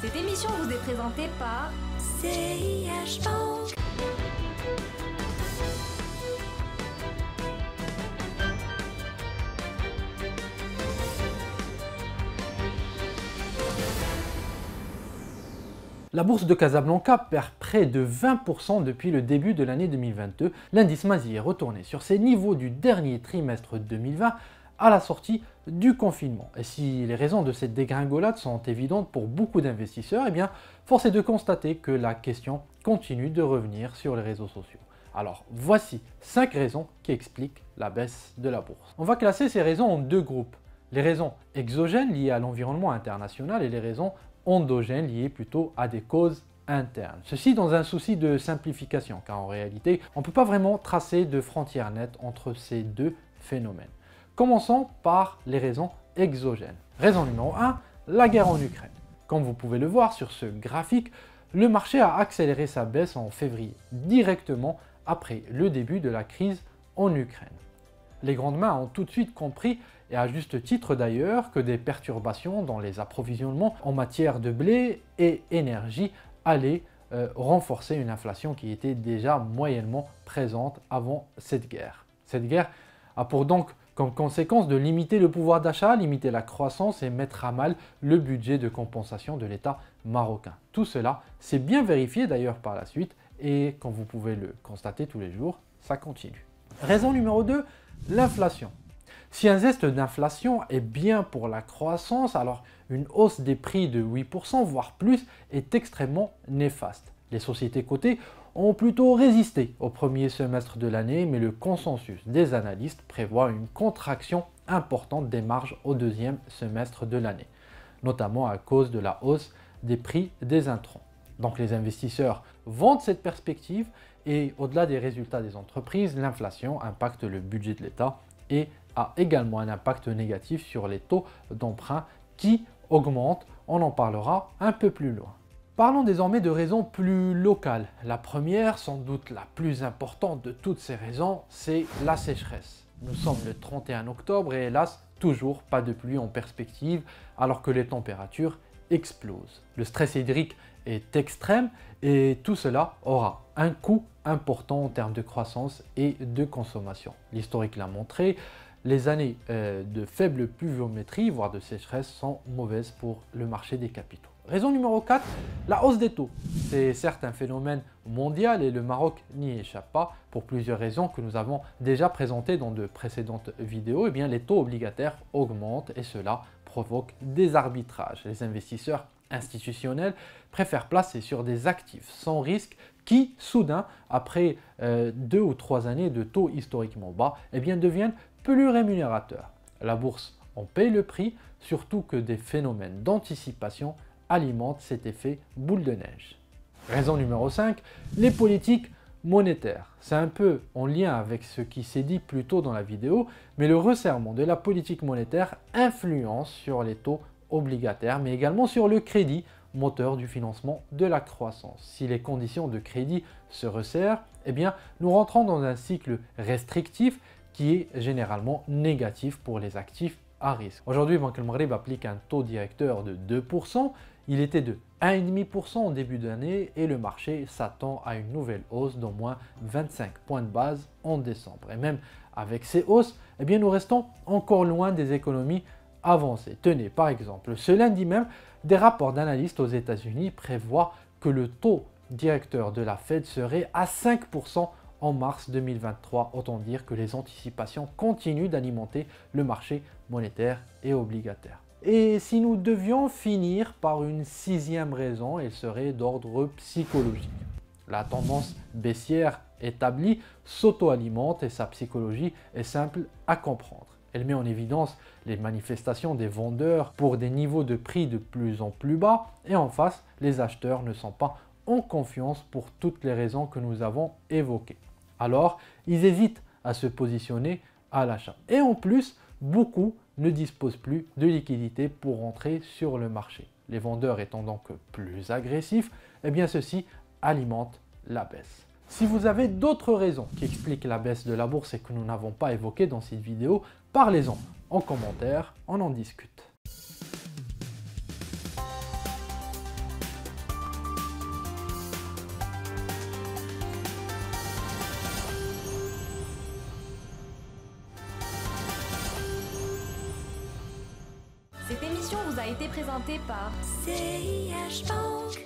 Cette émission vous est présentée par CIH Bank. La bourse de Casablanca perd près de 20% depuis le début de l'année 2022. L'indice Mazy est retourné sur ses niveaux du dernier trimestre 2020 à la sortie du confinement. Et si les raisons de cette dégringolade sont évidentes pour beaucoup d'investisseurs, eh bien, force est de constater que la question continue de revenir sur les réseaux sociaux. Alors, voici 5 raisons qui expliquent la baisse de la bourse. On va classer ces raisons en deux groupes. Les raisons exogènes liées à l'environnement international et les raisons endogènes liées plutôt à des causes internes. Ceci dans un souci de simplification, car en réalité, on ne peut pas vraiment tracer de frontière nette entre ces deux phénomènes. Commençons par les raisons exogènes. Raison numéro 1, la guerre en Ukraine. Comme vous pouvez le voir sur ce graphique, le marché a accéléré sa baisse en février, directement après le début de la crise en Ukraine. Les grandes mains ont tout de suite compris, et à juste titre d'ailleurs, que des perturbations dans les approvisionnements en matière de blé et énergie allaient renforcer une inflation qui était déjà moyennement présente avant cette guerre. Cette guerre a donc comme conséquence de limiter le pouvoir d'achat, limiter la croissance et mettre à mal le budget de compensation de l'État marocain. Tout cela s'est bien vérifié d'ailleurs par la suite et comme vous pouvez le constater tous les jours, ça continue. Raison numéro 2, l'inflation. Si un zeste d'inflation est bien pour la croissance, alors une hausse des prix de 8%, voire plus, est extrêmement néfaste. Les sociétés cotées ont plutôt résisté au premier semestre de l'année, mais le consensus des analystes prévoit une contraction importante des marges au deuxième semestre de l'année, notamment à cause de la hausse des prix des intrants. Donc les investisseurs vendent cette perspective et au-delà des résultats des entreprises, l'inflation impacte le budget de l'État et a également un impact négatif sur les taux d'emprunt qui augmentent. On en parlera un peu plus loin. Parlons désormais de raisons plus locales. La première, sans doute la plus importante de toutes ces raisons, c'est la sécheresse. Nous sommes le 31 octobre et hélas, toujours pas de pluie en perspective alors que les températures explosent. Le stress hydrique est extrême et tout cela aura un coût important en termes de croissance et de consommation. L'historique l'a montré, les années de faible pluviométrie, voire de sécheresse, sont mauvaises pour le marché des capitaux. Raison numéro 4, la hausse des taux. C'est certes un phénomène mondial et le Maroc n'y échappe pas pour plusieurs raisons que nous avons déjà présentées dans de précédentes vidéos. Eh bien, les taux obligataires augmentent et cela provoque des arbitrages. Les investisseurs institutionnels préfèrent placer sur des actifs sans risque qui, soudain, après 2 ou 3 années de taux historiquement bas, eh bien, deviennent plus rémunérateurs. La bourse en paye le prix, surtout que des phénomènes d'anticipation alimentent cet effet boule de neige. Raison numéro 5, les politiques monétaires. C'est un peu en lien avec ce qui s'est dit plus tôt dans la vidéo, mais le resserrement de la politique monétaire influence sur les taux obligataires, mais également sur le crédit, moteur du financement de la croissance. Si les conditions de crédit se resserrent, eh bien, nous rentrons dans un cycle restrictif qui est généralement négatif pour les actifs à risque. Aujourd'hui, Banque El Maghreb applique un taux directeur de 2%, il était de 1,5% en début d'année et le marché s'attend à une nouvelle hausse d'au moins 25 points de base en décembre. Et même avec ces hausses, eh bien, nous restons encore loin des économies avancées. Tenez, par exemple, ce lundi même, des rapports d'analystes aux États-Unis prévoient que le taux directeur de la Fed serait à 5% en mars 2023. Autant dire que les anticipations continuent d'alimenter le marché monétaire et obligataire. Et si nous devions finir par une 6e raison, elle serait d'ordre psychologique. La tendance baissière établie s'auto-alimente et sa psychologie est simple à comprendre. Elle met en évidence les manifestations des vendeurs pour des niveaux de prix de plus en plus bas et en face, les acheteurs ne sont pas en confiance pour toutes les raisons que nous avons évoquées. Alors, ils hésitent à se positionner à l'achat. Et en plus, beaucoup ne disposent plus de liquidités pour entrer sur le marché. Les vendeurs étant donc plus agressifs, eh bien ceci alimente la baisse. Si vous avez d'autres raisons qui expliquent la baisse de la bourse et que nous n'avons pas évoquées dans cette vidéo, parlez-en en commentaire, on en discute. Cette émission vous a été présentée par CIH Bank.